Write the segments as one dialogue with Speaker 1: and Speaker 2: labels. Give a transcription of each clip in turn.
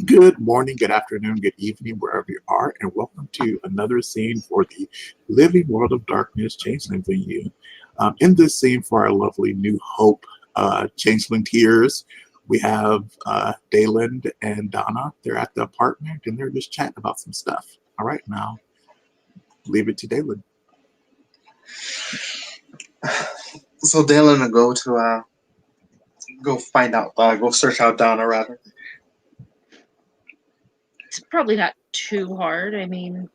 Speaker 1: Good morning, good afternoon, good evening, wherever you are, and welcome to another scene for the Living World of Darkness Changeling venue. In this scene for our lovely New Hope Changeling tiers, we have Daylind and Dona. They're at the apartment and they're just chatting about some stuff. All right, now leave it to Daylind.
Speaker 2: So Daylind will go go search out Dona rather.
Speaker 3: It's probably not too hard. I mean,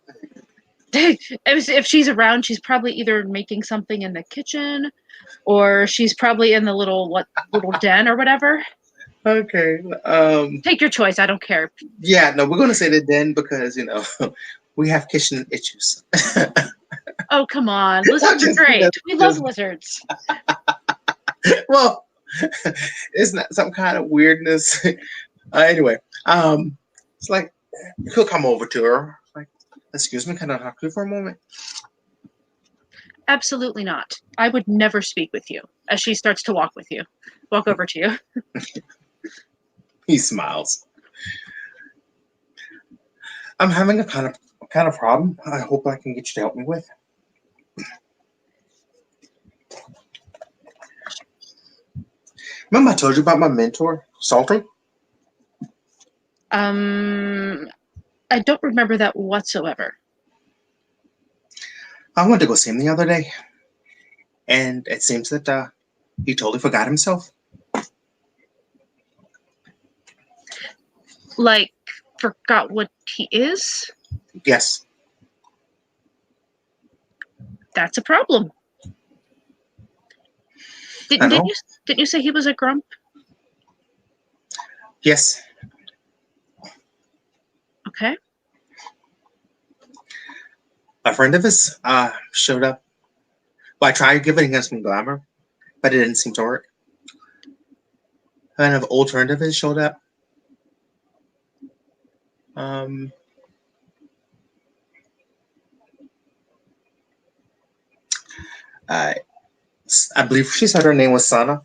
Speaker 3: if she's around, she's probably either making something in the kitchen, or she's probably in the little den or whatever.
Speaker 2: Okay.
Speaker 3: Take your choice. I don't care.
Speaker 2: Yeah, no, we're gonna say the den because we have kitchen issues.
Speaker 3: Oh, come on. Lizards are great. We love lizards.
Speaker 2: Well, it's not some kind of weirdness. Anyway, it's like he'll come over to her. Like, excuse me, can I talk to you for a moment?
Speaker 3: Absolutely not. I would never speak with you. As she starts to walk over to you.
Speaker 2: He smiles. I'm having a kind of problem. I hope I can get you to help me with. Remember I told you about my mentor, Salty?
Speaker 3: I don't remember that whatsoever.
Speaker 2: I went to go see him the other day, and it seems that he totally forgot himself.
Speaker 3: Like, forgot what he is?
Speaker 2: Yes.
Speaker 3: That's a problem. Didn't you say he was a grump?
Speaker 2: Yes.
Speaker 3: Okay.
Speaker 2: A friend of his showed up. Well, I tried giving him some glamour, but it didn't seem to work. And an old friend of his showed up. I believe she said her name was Sana.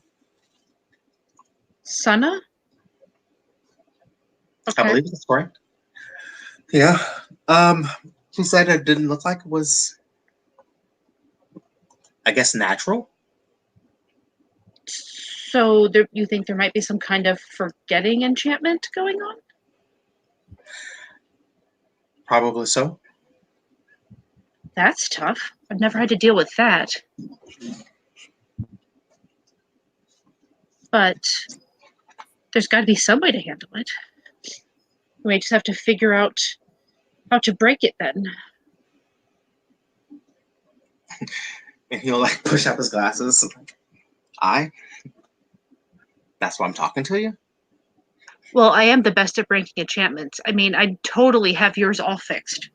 Speaker 3: Sana? Okay.
Speaker 2: I believe that's correct. Yeah. She said it didn't look like it was, I guess, natural.
Speaker 3: So you think there might be some kind of forgetting enchantment going on?
Speaker 2: Probably so.
Speaker 3: That's tough. I've never had to deal with that. But there's got to be some way to handle it. We just have to figure out how to break it then.
Speaker 2: And he'll push up his glasses. That's why I'm talking to you?
Speaker 3: Well, I am the best at breaking enchantments. I mean, I totally have yours all fixed.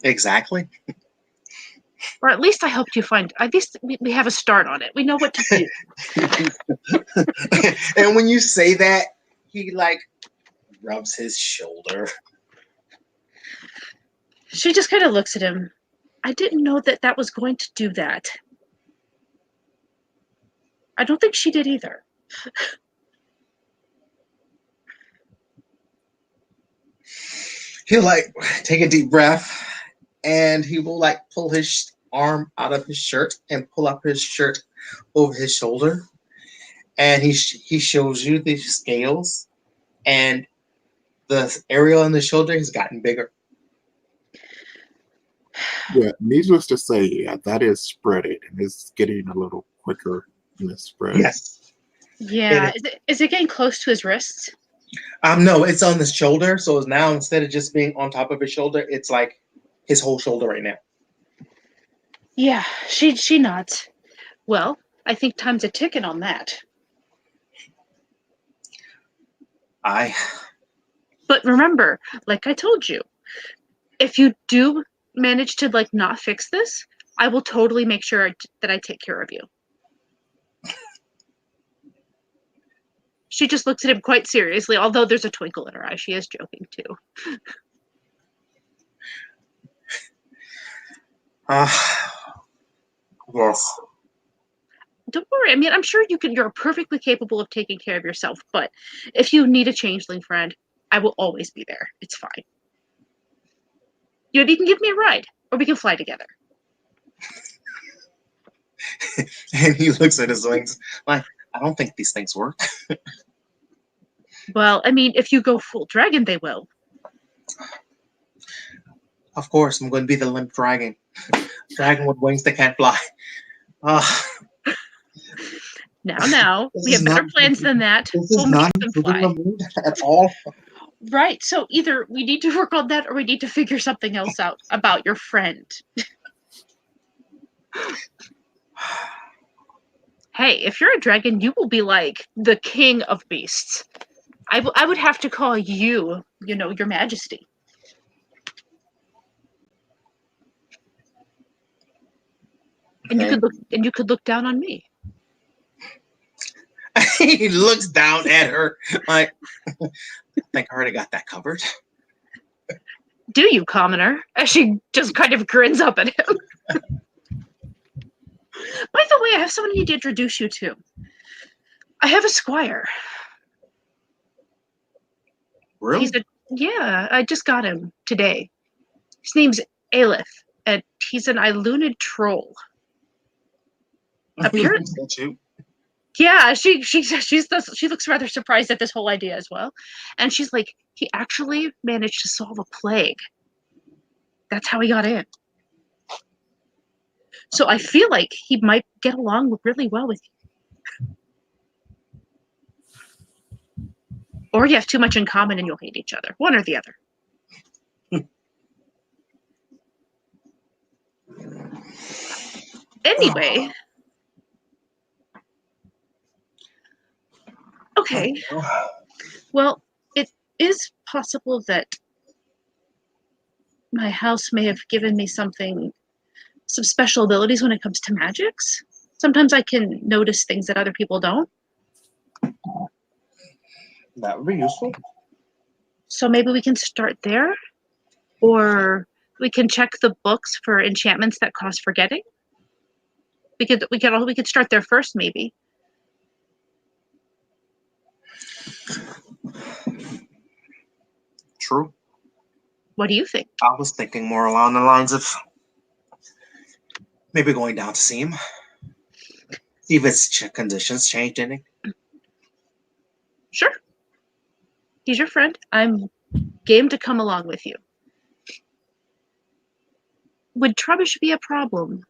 Speaker 2: Exactly.
Speaker 3: Or at least I helped you find, at least we have a start on it. We know what to do.
Speaker 2: And when you say that, he rubs his shoulder.
Speaker 3: She just kind of looks at him. I didn't know that was going to do that. I don't think she did either.
Speaker 2: He'll take a deep breath, and he will pull his arm out of his shirt and pull up his shirt over his shoulder, and he shows you the scales, and the area on the shoulder has gotten bigger.
Speaker 1: Yeah, needless to say, yeah, that is spreading and it's getting a little quicker in the spread.
Speaker 2: Yes.
Speaker 3: Yeah. Is it getting close to his wrists?
Speaker 2: No, it's on the shoulder. So now instead of just being on top of his shoulder, it's like his whole shoulder right now.
Speaker 3: Yeah, she nods. Well, I think time's a ticking on that. But remember, like I told you, if you do manage to not fix this, I will totally make sure that I take care of you. She just looks at him quite seriously, although there's a twinkle in her eye. She is joking too.
Speaker 2: Yes.
Speaker 3: don't worry. I mean, I'm sure you're perfectly capable of taking care of yourself, but if you need a changeling friend, I will always be there. It's fine. You can give me a ride, or we can fly together.
Speaker 2: And he looks at his wings like, I don't think these things work.
Speaker 3: Well, I mean, if you go full dragon, they will.
Speaker 2: Of course, I'm going to be the limp dragon. Dragon with wings that can't fly.
Speaker 3: Now, we have better plans than that.
Speaker 2: This is
Speaker 3: We'll
Speaker 2: not
Speaker 3: make them
Speaker 2: improving my
Speaker 3: fly.
Speaker 2: mood at all.
Speaker 3: Right, so either we need to work on that or we need to figure something else out about your friend. Hey, if you're a dragon, you will be like the king of beasts. I would have to call you, your majesty. And you could look down on me.
Speaker 2: He looks down at her like, I think I already got that covered.
Speaker 3: Do you, commoner? As she just kind of grins up at him. By the way, I have someone I need to introduce you to. I have a squire.
Speaker 2: Really?
Speaker 3: Yeah, I just got him today. His name's Aelith, and he's an Eiluned troll. Apparently, yeah, she looks rather surprised at this whole idea as well, and she's like, he actually managed to solve a plague. That's how he got in. So I feel like he might get along really well with you. Or you have too much in common and you'll hate each other. One or the other. Anyway. Okay. Well, it is possible that my house may have given me some special abilities when it comes to magics. Sometimes I can notice things that other people don't.
Speaker 2: That would be useful.
Speaker 3: So maybe we can start there, or we can check the books for enchantments that cause forgetting. We could start there first, maybe.
Speaker 2: True.
Speaker 3: What do you think?
Speaker 2: I was thinking more along the lines of maybe going down to see him. See if his conditions changed any.
Speaker 3: Sure. He's your friend. I'm game to come along with you. Would Trubbish be a problem?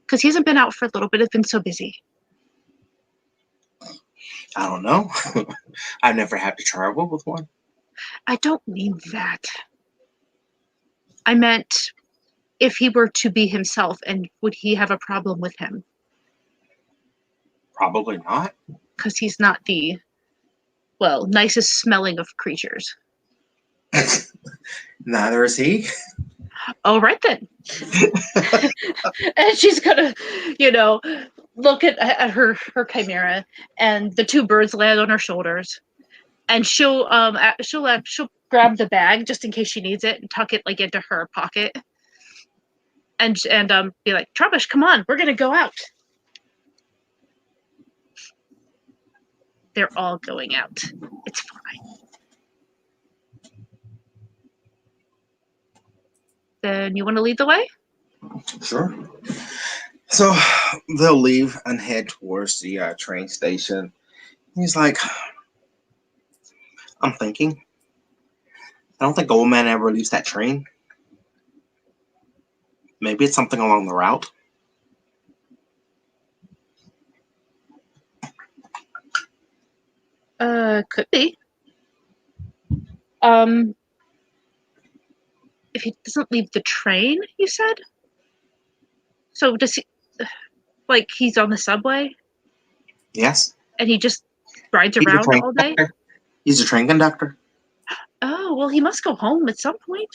Speaker 3: Because he hasn't been out for a little bit. It's been so busy.
Speaker 2: I don't know. I've never had to travel with one.
Speaker 3: I don't mean that. I meant if he were to be himself, and would he have a problem with him?
Speaker 2: Probably not.
Speaker 3: Because he's not the, nicest smelling of creatures.
Speaker 2: Neither is he.
Speaker 3: All right, then. And she's gonna, look at her chimera, and the two birds land on her shoulders, and she'll grab the bag just in case she needs it and tuck it into her pocket, and be like, Trubbish, come on, we're gonna go out. They're all going out. It's fine. Then you want to lead the way?
Speaker 2: Sure. So they'll leave and head towards the train station. He's like, I'm thinking. I don't think Old Man ever leaves that train. Maybe it's something along the route.
Speaker 3: Could be. If he doesn't leave the train, you said? So does he, he's on the subway?
Speaker 2: Yes.
Speaker 3: And he just rides around all day?
Speaker 2: He's a train conductor.
Speaker 3: Oh, well, he must go home at some point.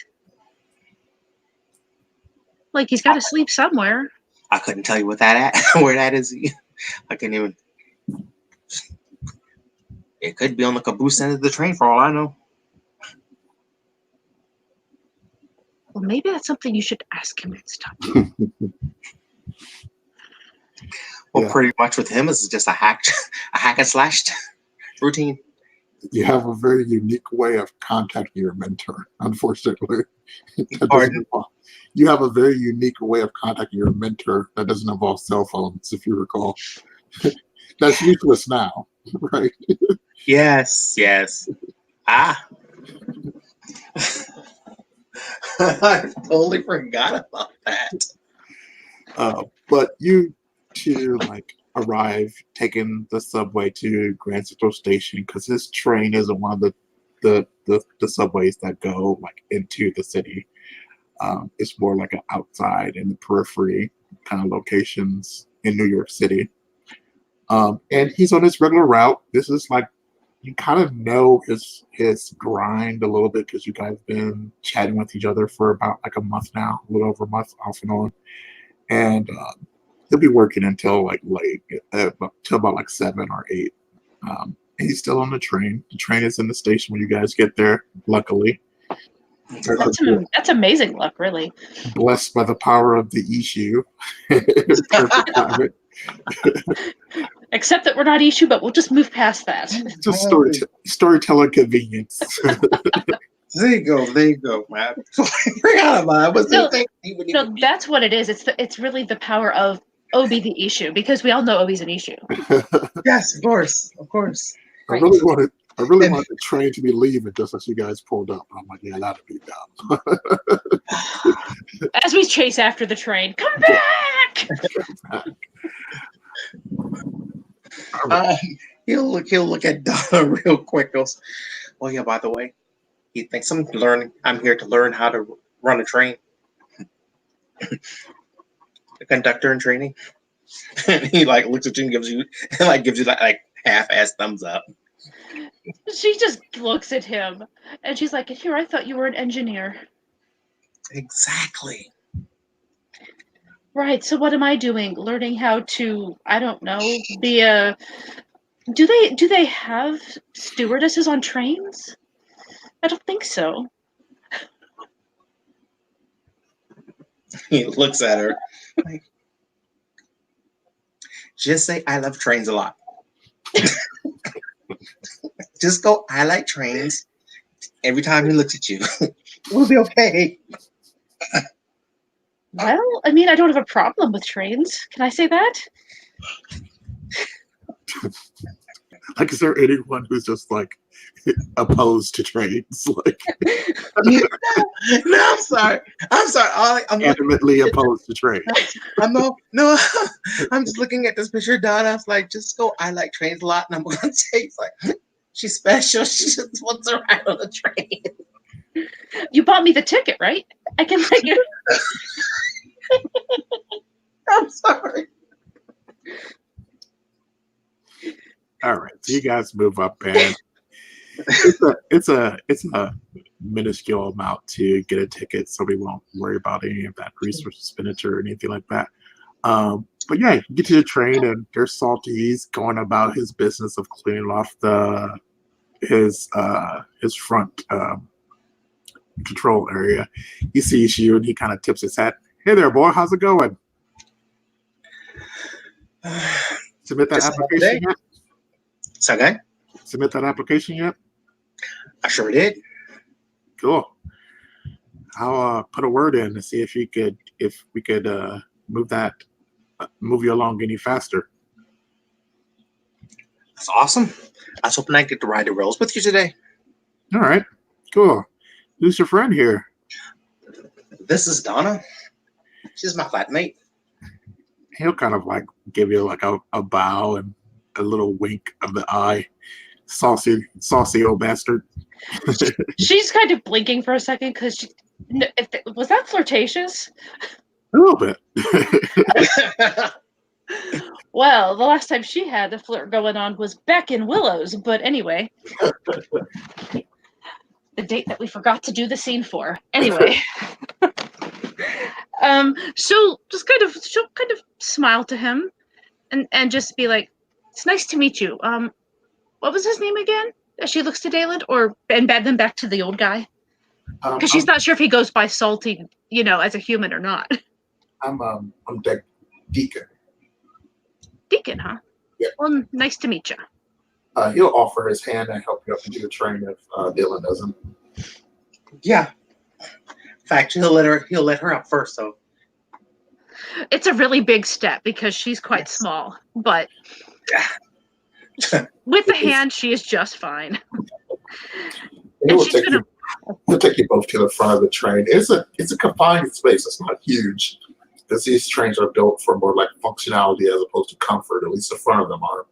Speaker 3: He's got to sleep somewhere.
Speaker 2: I couldn't tell you where that is. I can't even. It could be on the caboose end of the train for all I know.
Speaker 3: Well, maybe that's something you should ask him next time.
Speaker 2: Well,
Speaker 1: Yeah.
Speaker 2: pretty much with him, it's just a hack and slashed routine.
Speaker 1: You have a very unique way of contacting your mentor, unfortunately. That doesn't
Speaker 2: Pardon?
Speaker 1: involve, you have a very unique way of contacting your mentor that doesn't involve cell phones, if you recall. That's useless now, right?
Speaker 2: Yes. Ah, I totally forgot about that.
Speaker 1: But you two like arrive taking the subway to Grand Central Station because this train isn't one of the subways that go like into the city. It's more like an outside in the periphery kind of locations in New York City. And he's on his regular route. This is like you kind of know his grind a little bit because you guys have been chatting with each other for about like a month now, a little over a month off and on. And he'll be working until like late, till about like 7 or 8. And he's still on the train. The train is in the station when you guys get there. Luckily,
Speaker 3: That's amazing luck, really.
Speaker 1: blessed by the power of the issue. Perfect timing.
Speaker 3: Except that we're not issue, but we'll just move past that.
Speaker 1: Just storytelling convenience.
Speaker 2: There you go, man. Forgot about it.
Speaker 3: No, that's what it is. It's really the power of Obi the issue, because we all know Obi's an issue.
Speaker 2: Yes, of course.
Speaker 1: I really wanted the train to be leaving just as you guys pulled up. I'm like, yeah, that'd be dumb.
Speaker 3: As we chase after the train, come back!
Speaker 2: He'll look at Donna real quick. Goes, oh yeah, by the way, he thinks I'm here to learn how to run a train. A conductor in training. And he like looks at you and gives you like half-ass thumbs up.
Speaker 3: She just looks at him and she's like, here, I thought you were an engineer.
Speaker 2: Exactly.
Speaker 3: Right, so what am I doing? Learning how to, I don't know, be a... Do they have stewardesses on trains? I don't think so.
Speaker 2: He looks at her like, just say I love trains a lot. Just go, I like trains. Every time he looks at you, we'll be okay.
Speaker 3: Well, I mean, I don't have a problem with trains. Can I say that?
Speaker 1: Like, is there anyone who's just like opposed to trains? Like,
Speaker 2: No, I'm sorry. I'm
Speaker 1: adamantly opposed to trains.
Speaker 2: No. I'm just looking at this picture of Donna. I was like, just go. I like trains a lot, and I'm going to say, it's like, she's special. She just wants to ride on the train.
Speaker 3: You bought me the ticket, right? I can like it.
Speaker 2: I'm sorry.
Speaker 1: All right, so you guys move up, and it's a minuscule amount to get a ticket, so we won't worry about any of that resource expenditure or anything like that. But yeah, you get to the train, and there's Salty. He's going about his business of cleaning off his front control area. He sees you, and he kind of tips his hat. Hey there, boy. How's it going? Submit that application yet?
Speaker 2: It's okay.
Speaker 1: Submit that application yet?
Speaker 2: I sure did.
Speaker 1: Cool. I'll put a word in to see if we could move you along any faster.
Speaker 2: That's awesome. I was hoping I'd get to ride the rails with you today.
Speaker 1: All right. Cool. Who's your friend here?
Speaker 2: This is Donna. She's my flatmate.
Speaker 1: He'll kind of like give you like a bow and a little wink of the eye. Saucy old bastard.
Speaker 3: She's kind of blinking for a second because was that flirtatious?
Speaker 1: A little bit.
Speaker 3: Well, the last time she had the flirt going on was back in Willows, but anyway. The date that we forgot to do the scene for. Anyway. So she'll kind of smile to him and just be like, it's nice to meet you. What was his name again? As she looks to Daylind, and then back to the old guy? Because she's not sure if he goes by Salty, as a human or not.
Speaker 1: I'm Deacon.
Speaker 3: Deacon, huh?
Speaker 1: Yeah.
Speaker 3: Well, nice to meet you.
Speaker 1: He'll offer his hand and help you up into the train if Dylan doesn't.
Speaker 2: Yeah. In fact, he'll let her out first, though.
Speaker 3: It's a really big step because she's quite small, but with the hand, she is just fine.
Speaker 1: He'll take you both to the front of the train. It's a confined space. It's not huge because these trains are built for more like functionality as opposed to comfort. At least the front of them are.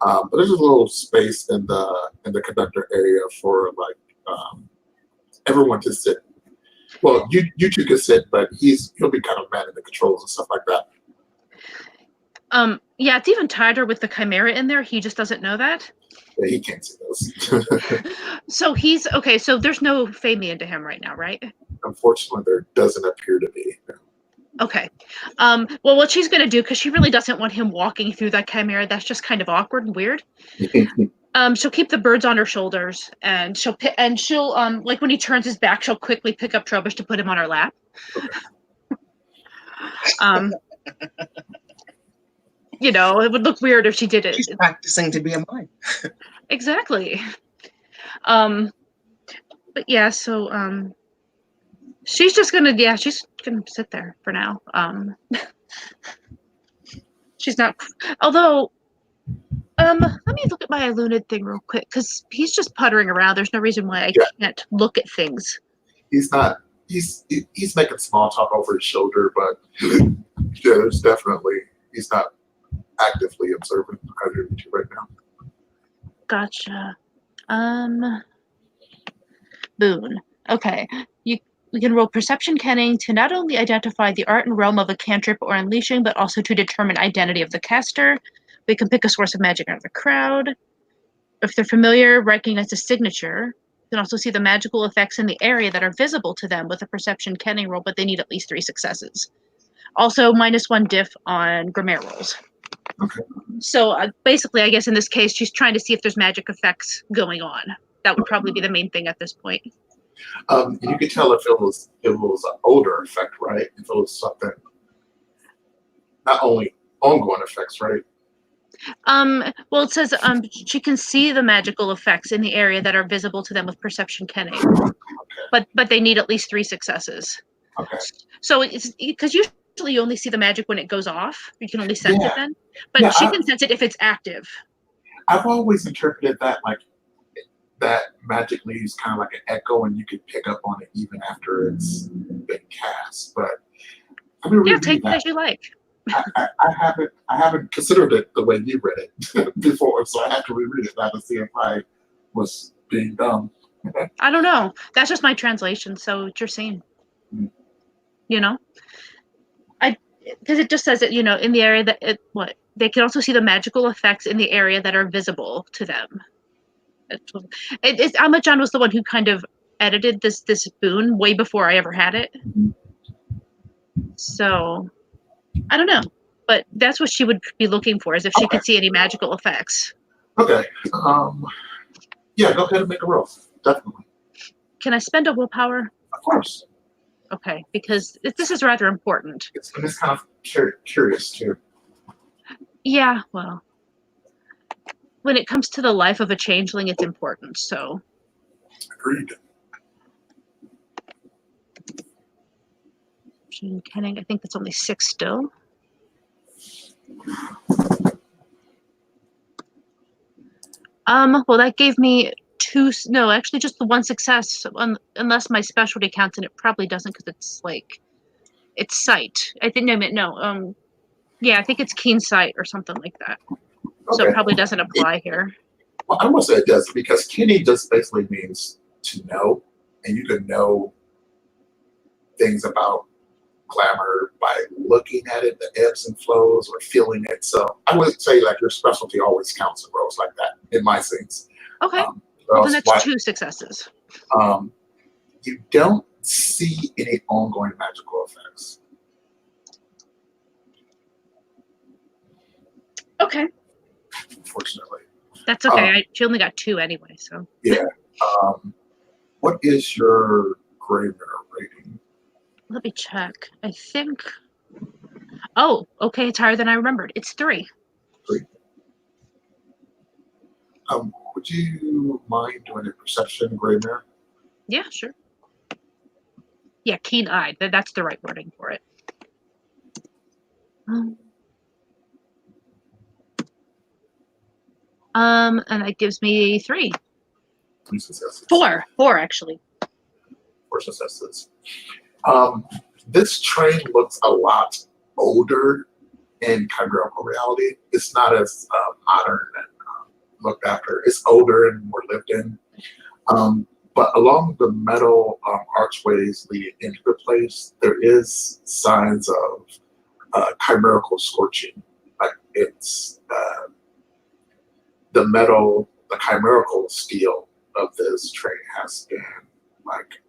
Speaker 1: But there's a little space in the conductor area for everyone to sit. Well, you two can sit, but he'll be kind of manning the controls and stuff like that.
Speaker 3: Yeah, it's even tighter with the chimera in there. He just doesn't know that.
Speaker 1: Yeah, he can't see those.
Speaker 3: So he's okay. So there's no Famy into him right now, right?
Speaker 1: Unfortunately, there doesn't appear to be.
Speaker 3: Okay. Well, what she's gonna do, because she really doesn't want him walking through that chimera. That's just kind of awkward and weird. She'll keep the birds on her shoulders, and she'll like when he turns his back, she'll quickly pick up Trobish to put him on her lap. You know, it would look weird if she did it.
Speaker 2: She's practicing to be a mime.
Speaker 3: Exactly. But yeah, so she's gonna sit there for now. She's not. Although, let me look at my Eiluned thing real quick because he's just puttering around. There's no reason why I can't look at things.
Speaker 1: He's not. He's making small talk over his shoulder, but yeah, there's definitely he's not actively observing either of you right now.
Speaker 3: Gotcha. Boon. Okay. We can roll perception kenning to not only identify the art and realm of a cantrip or unleashing, but also to determine identity of the caster. We can pick a source of magic out of the crowd. If they're familiar, recognize a signature. You can also see the magical effects in the area that are visible to them with a perception kenning roll, but they need at least 3 successes. Also, -1 diff on Grimmare rolls.
Speaker 1: Okay.
Speaker 3: So basically, I guess in this case, she's trying to see if there's magic effects going on. That would probably be the main thing at this point.
Speaker 1: You could tell if it was an older effect, right? If it was something, not only ongoing effects, right?
Speaker 3: Well, it says she can see the magical effects in the area that are visible to them with perception kenning, but they need at least 3 successes.
Speaker 1: Okay.
Speaker 3: So it's because usually you only see the magic when it goes off. You can only sense it then, but she can sense it if it's active.
Speaker 1: I've always interpreted that like that magic leaves kind of like an echo, and you could pick up on it even after it's been cast. But I mean,
Speaker 3: take it as you like.
Speaker 1: I haven't considered it the way you read it before, so I have to reread it now to see if I was being dumb.
Speaker 3: I don't know. That's just my translation, so it's your scene. You know, because it just says that in the area that they can also see the magical effects in the area that are visible to them. Amachan was the one who kind of edited this boon way before I ever had it. So I don't know, but that's what she would be looking for, is if she could see any magical effects.
Speaker 1: Okay. Yeah, go ahead and make a roll. Definitely.
Speaker 3: Can I spend a willpower?
Speaker 1: Of course.
Speaker 3: Okay, because this is rather important.
Speaker 1: It's kind of curious too.
Speaker 3: Yeah, well, when it comes to the life of a changeling, it's important. So.
Speaker 1: Agreed.
Speaker 3: Kenning, I think that's only 6 still. Well, that gave me 2. No, actually, just the 1 success, unless my specialty counts, and it probably doesn't because it's sight. I think no. Yeah, I think it's keen sight or something like that. Okay. So it probably doesn't apply here.
Speaker 1: Well, I must say it does, because keening just basically means to know, and you can know things about glamour by looking at it, the ebbs and flows, or feeling it. So I would say like your specialty always counts in roles like that in my scenes.
Speaker 3: Okay. Well, then that's 2 successes.
Speaker 1: You don't see any ongoing magical effects.
Speaker 3: Okay.
Speaker 1: Unfortunately.
Speaker 3: That's okay. She only got 2 anyway, so.
Speaker 1: Yeah. What is your Graymare rating?
Speaker 3: Let me check. I think. Oh, okay. It's higher than I remembered. It's 3.
Speaker 1: Great. Would you mind doing a perception, Greymare?
Speaker 3: Yeah, sure. Yeah, keen-eyed. That's the right wording for it. And that gives me 3.
Speaker 1: 3 successes.
Speaker 3: 4 actually.
Speaker 1: 4 successes. This train looks a lot older in chimerical reality. It's not as modern and looked after. It's older and more lived in. But along the metal archways leading into the place, there is signs of chimerical scorching. Like it's the metal, the chimerical steel of this train has been like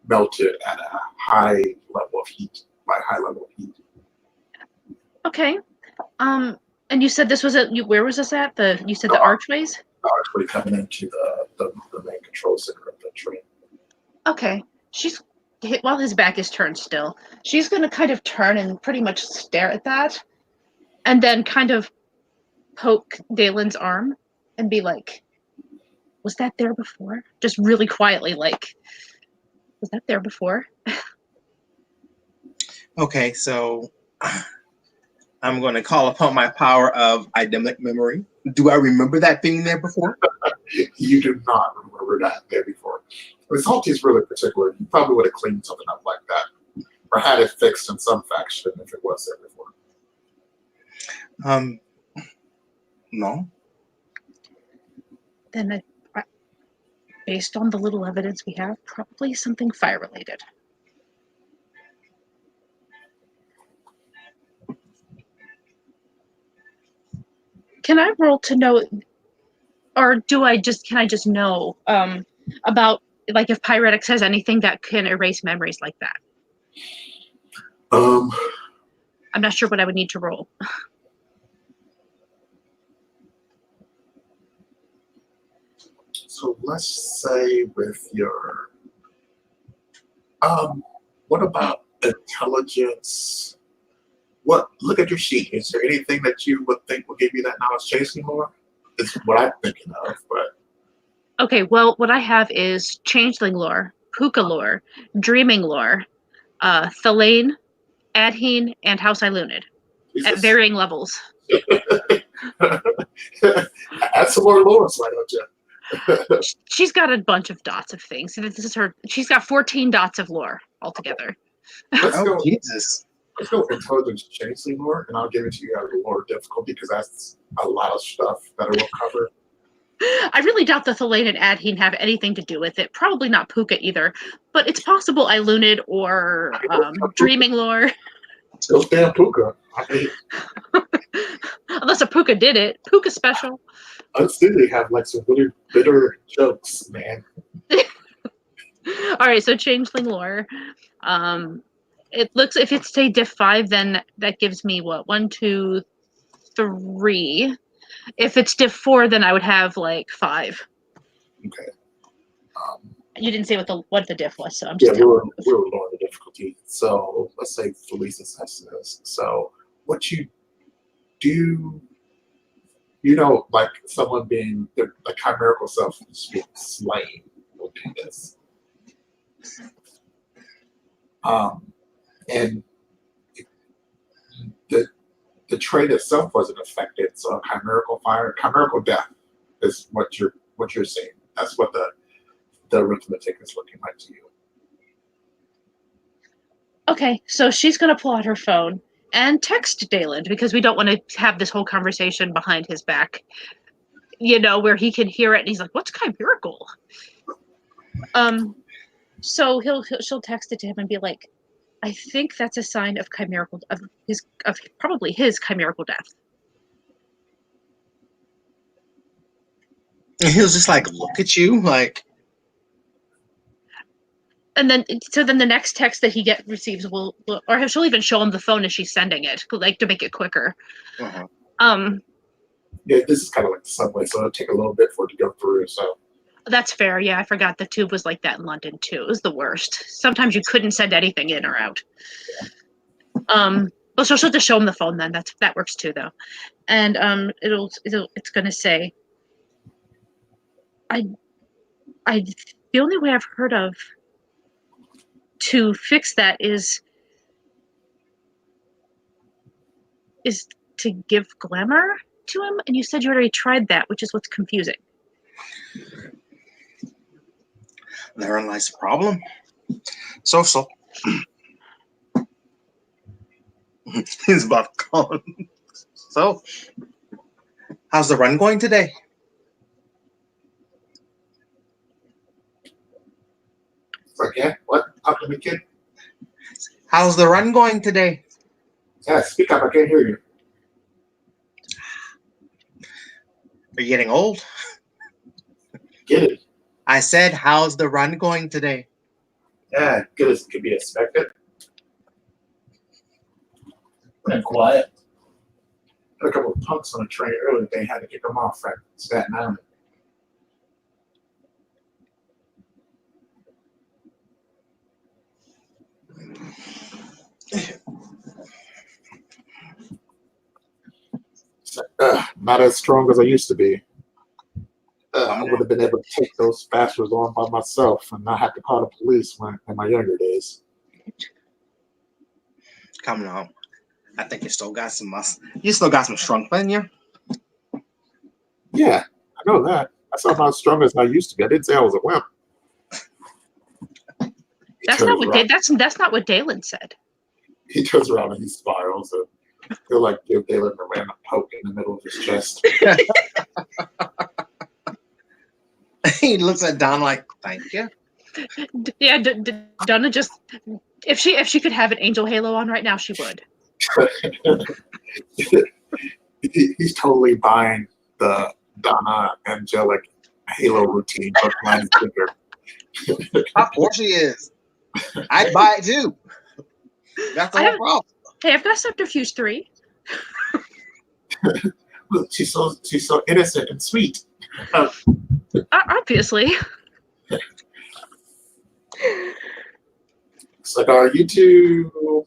Speaker 1: melted at a high level of heat, by high level of heat.
Speaker 3: Okay. And you said this was where was this at? You said the archways?
Speaker 1: The archway coming into the main control center of the train.
Speaker 3: Okay. While his back is turned still, she's going to kind of turn and pretty much stare at that, and then kind of poke Daylin's arm and be like, was that there before? Just really quietly, like, was that there before?
Speaker 2: Okay, so I'm going to call upon my power of eidetic memory. Do I remember that being there before?
Speaker 1: You do not remember that there before. Salty is really particular. You probably would have cleaned something up like that, or had it fixed in some fashion if it was there before.
Speaker 2: No.
Speaker 3: Then, based on the little evidence we have, probably something fire-related. Can I roll to know, or can I just know about, like, if Pyretics has anything that can erase memories like that? I'm not sure what I would need to roll.
Speaker 1: So let's say with your, what about intelligence? Look at your sheet. Is there anything that you would think will give you that knowledge chasing more? Is what I'm thinking of, but.
Speaker 3: Okay, well, what I have is Changeling lore, Pooka lore, Dreaming lore, Thelane, Adheen, and House Eiluned at varying levels.
Speaker 1: Add some more lores, why don't you?
Speaker 3: She's got a bunch of dots of things. She's got 14 dots of lore altogether.
Speaker 2: Jesus.
Speaker 1: Let's go intelligence chasing lore, and I'll give it to you at a lower difficulty because that's a lot of stuff that it will cover.
Speaker 3: I really doubt the Thelane and Adheen have anything to do with it. Probably not Pooka either, but it's possible Eiluned or Dreaming lore.
Speaker 1: Still damn Pooka.
Speaker 3: Unless a Pooka did it. Pooka special.
Speaker 1: They have like some really bitter jokes, man.
Speaker 3: All right, so Changeling lore. It looks, if it's say diff 5, then that gives me what, 1, 2, 3. If it's diff 4, then I would have like 5.
Speaker 1: Okay.
Speaker 3: You didn't say what the diff was, so I'm just
Speaker 1: we're lowering the difficulty. So let's say Felice assesses. So what you do, like someone being the chimerical self being slain will do this. And the trait itself wasn't affected, so chimerical death is what you're seeing. That's what the arithmetic is looking like to you.
Speaker 3: Okay, so she's gonna pull out her phone and text Daylind because we don't want to have this whole conversation behind his back. Where he can hear it and he's like, "What's chimerical?" So she'll text it to him and be like, I think that's a sign of probably his chimerical death.
Speaker 2: And he'll just like look at you like.
Speaker 3: And then the next text that he receives will, or she'll even show him the phone as she's sending it, like to make it quicker.
Speaker 2: Uh-huh.
Speaker 1: Yeah, this is kind of like the subway, so it'll take a little bit for it to go through. So.
Speaker 3: That's fair. Yeah, I forgot the tube was like that in London too. It was the worst. Sometimes you couldn't send anything in or out. Well, she'll just show him the phone then. That works too, though. And it's gonna say, I the only way I've heard of to fix that is to give glamour to him, and you said you already tried that, which is what's confusing.
Speaker 2: Therein lies the problem. So. He's about to call him. So, how's the run going today?
Speaker 1: Again, what? Talk to me, kid.
Speaker 2: How's the run going today?
Speaker 1: Yeah, speak up. I can't hear you.
Speaker 2: Are you getting old?
Speaker 1: Get it?
Speaker 2: I said, how's the run going today?
Speaker 1: Yeah, good as could be expected. And quiet. Had a couple of punks on a train earlier. They had to kick them off at Staten Island. Not as strong as I used to be. I would have been able to take those bastards on by myself and not have to call the police in my younger days.
Speaker 2: Come on. I think you still got some muscle. You still got some strength in you.
Speaker 1: Yeah, I know that. That's not as strong as I used to be. I didn't say I was a wimp.
Speaker 3: That's not what Daylind said.
Speaker 1: He turns around and he spirals and he'll like give Daylind a random poke in the middle of his chest.
Speaker 2: He looks at Don like, thank you.
Speaker 3: Yeah, Donna just if she could have an angel halo on right now, she would.
Speaker 1: He's totally buying the Donna angelic halo routine.
Speaker 2: Of course she is. I'd buy it too. That's the whole problem.
Speaker 3: Hey, I've got Subterfuge 3.
Speaker 1: She's so innocent and sweet.
Speaker 3: Obviously.
Speaker 1: It's like, are you two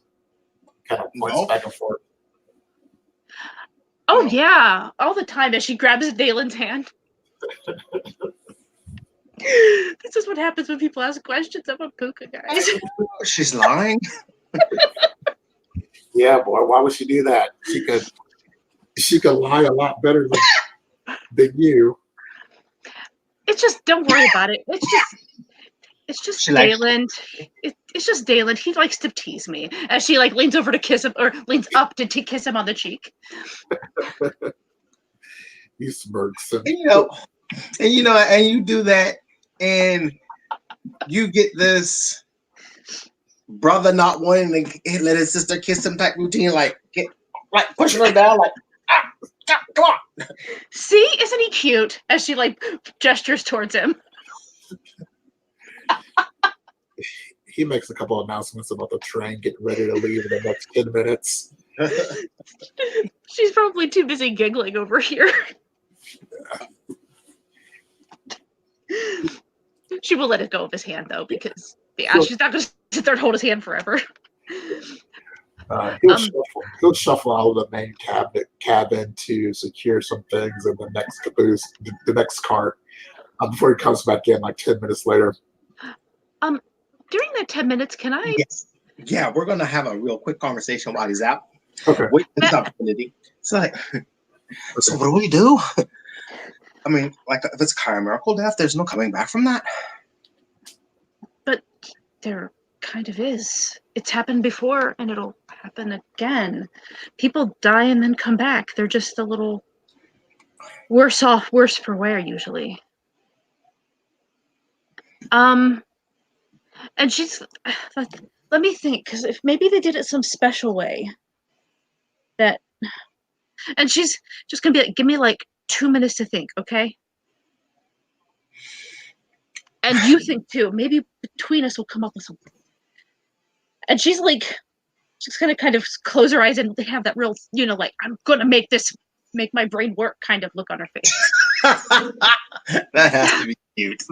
Speaker 1: kind of points back and forth?
Speaker 3: Oh yeah, all the time as she grabs Dalen's hand. This is what happens when people ask questions about Pooka, guys.
Speaker 2: She's lying.
Speaker 1: Yeah, boy. Why would she do that? She could lie a lot better than you.
Speaker 3: It's just don't worry about it. It's just Daylind. It's just Daylind. He likes to tease me as she like leans over to kiss him or leans up to kiss him on the cheek.
Speaker 1: He smirks.
Speaker 2: And you do that, and you get this brother not wanting to let his sister kiss him type routine, like pushing her down, like come on.
Speaker 3: See, isn't he cute? As she like gestures towards him.
Speaker 1: He makes a couple announcements about the train getting ready to leave in the next 10 minutes.
Speaker 3: She's probably too busy giggling over here. She will let it go of his hand though, because she's not going to sit there and hold his hand forever.
Speaker 1: He'll shuffle out of the main cabin to secure some things in the next caboose, the next cart, before he comes back in like 10 minutes later.
Speaker 3: During that 10 minutes, can I?
Speaker 2: Yes. Yeah, we're gonna have a real quick conversation while he's out.
Speaker 1: Okay.
Speaker 2: Wait for this opportunity. It's like, so what do we do? I mean, like if it's chimerical death, there's no coming back from that.
Speaker 3: But there kind of is. It's happened before, and it'll happen again. People die and then come back. They're just a little worse for wear usually. And she's, let me think, because if maybe they did it some special way, and she's just gonna be like, give me like 2 minutes to think, okay? And you think too. Maybe between us we'll come up with something. And she's gonna kind of close her eyes and have that real, like I'm gonna make my brain work kind of look on her face.
Speaker 2: That has to be cute.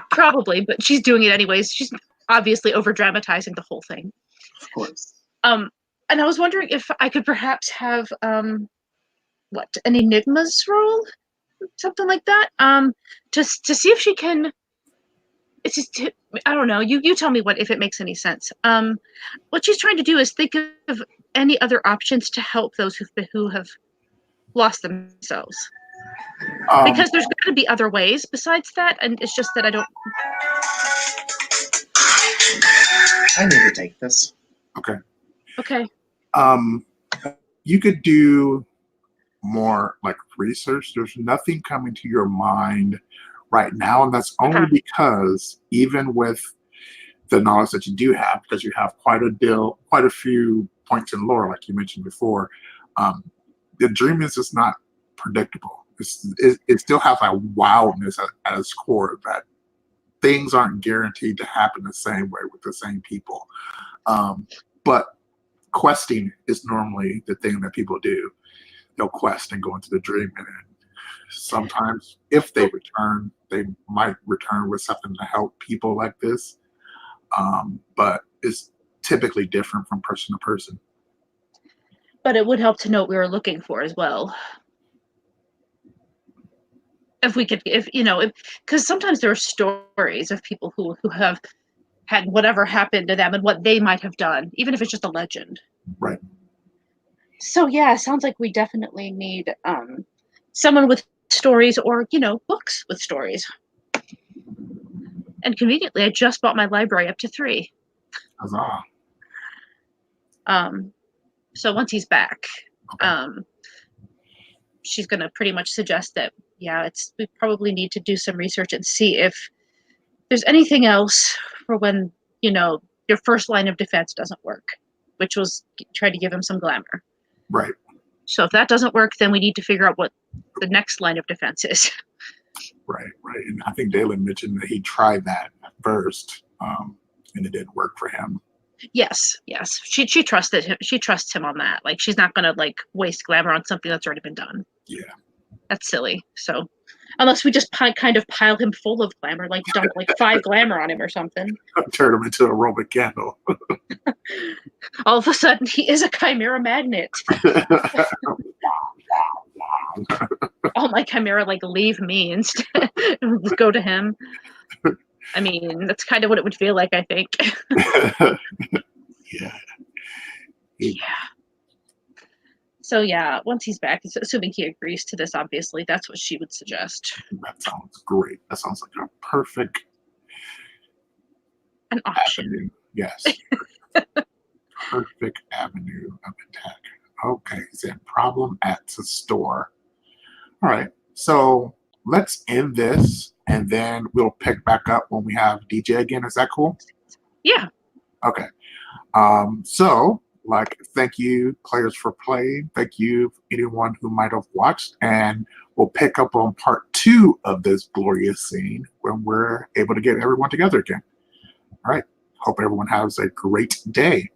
Speaker 3: Probably, but she's doing it anyways. She's obviously over dramatizing the whole thing.
Speaker 2: Of course.
Speaker 3: And I was wondering if I could perhaps have an enigmas roll, something like that. Just to see if she can. It's just I don't know. You tell me what if it makes any sense. What she's trying to do is think of any other options to help those who have lost themselves.
Speaker 1: Um,
Speaker 3: Because there's got to be other ways besides that, and it's just that I don't.
Speaker 2: I need to take this.
Speaker 1: okay.
Speaker 3: Okay.
Speaker 1: You could do more like research. There's nothing coming to your mind right now, and that's only because even with the knowledge that you do have, because you have quite a few points in lore, like you mentioned before, the dream is just not predictable. It still has a wildness at its core that things aren't guaranteed to happen the same way with the same people. But questing is normally the thing that people do. They'll quest and go into the dream, and then sometimes if they return, they might return with something to help people like this. But it's typically different from person to person.
Speaker 3: But it would help to know what we were looking for as well. If we could, because sometimes there are stories of people who have had whatever happened to them and what they might have done, even if it's just a legend.
Speaker 1: Right.
Speaker 3: So yeah, sounds like we definitely need someone with stories, or books with stories. And conveniently, I just bought my library up to 3.
Speaker 1: Huzzah.
Speaker 3: So once he's back,
Speaker 1: Okay.
Speaker 3: she's going to pretty much suggest that we probably need to do some research and see if there's anything else for when your first line of defense doesn't work, which was try to give him some glamour.
Speaker 1: Right.
Speaker 3: So if that doesn't work, then we need to figure out what the next line of defense is.
Speaker 1: Right. And I think Daylind mentioned that he tried that at first, and it didn't work for him.
Speaker 3: Yes. She trusted him. She trusts him on that. Like, she's not going to waste glamour on something that's already been done.
Speaker 1: Yeah.
Speaker 3: That's silly. So unless we just kind of pile him full of glamour, dump 5 glamour on him or something.
Speaker 1: Turn him into a Roman candle.
Speaker 3: All of a sudden, he is a chimera magnet. All my chimera leave me instead. Go to him. I mean, that's kind of what it would feel like, I think.
Speaker 1: Yeah.
Speaker 3: So yeah, once he's back, assuming he agrees to this, obviously, that's what she would suggest.
Speaker 1: That sounds great. That sounds like a perfect
Speaker 3: an option.
Speaker 1: avenue. Yes. Perfect avenue of attack. Okay, then problem at the store. All right, so let's end this, and then we'll pick back up when we have DJ again. Is that cool?
Speaker 3: Yeah.
Speaker 1: Okay. So, thank you, players, for playing. Thank you, anyone who might have watched, and we'll pick up on part 2 of this glorious scene when we're able to get everyone together again. All right. Hope everyone has a great day.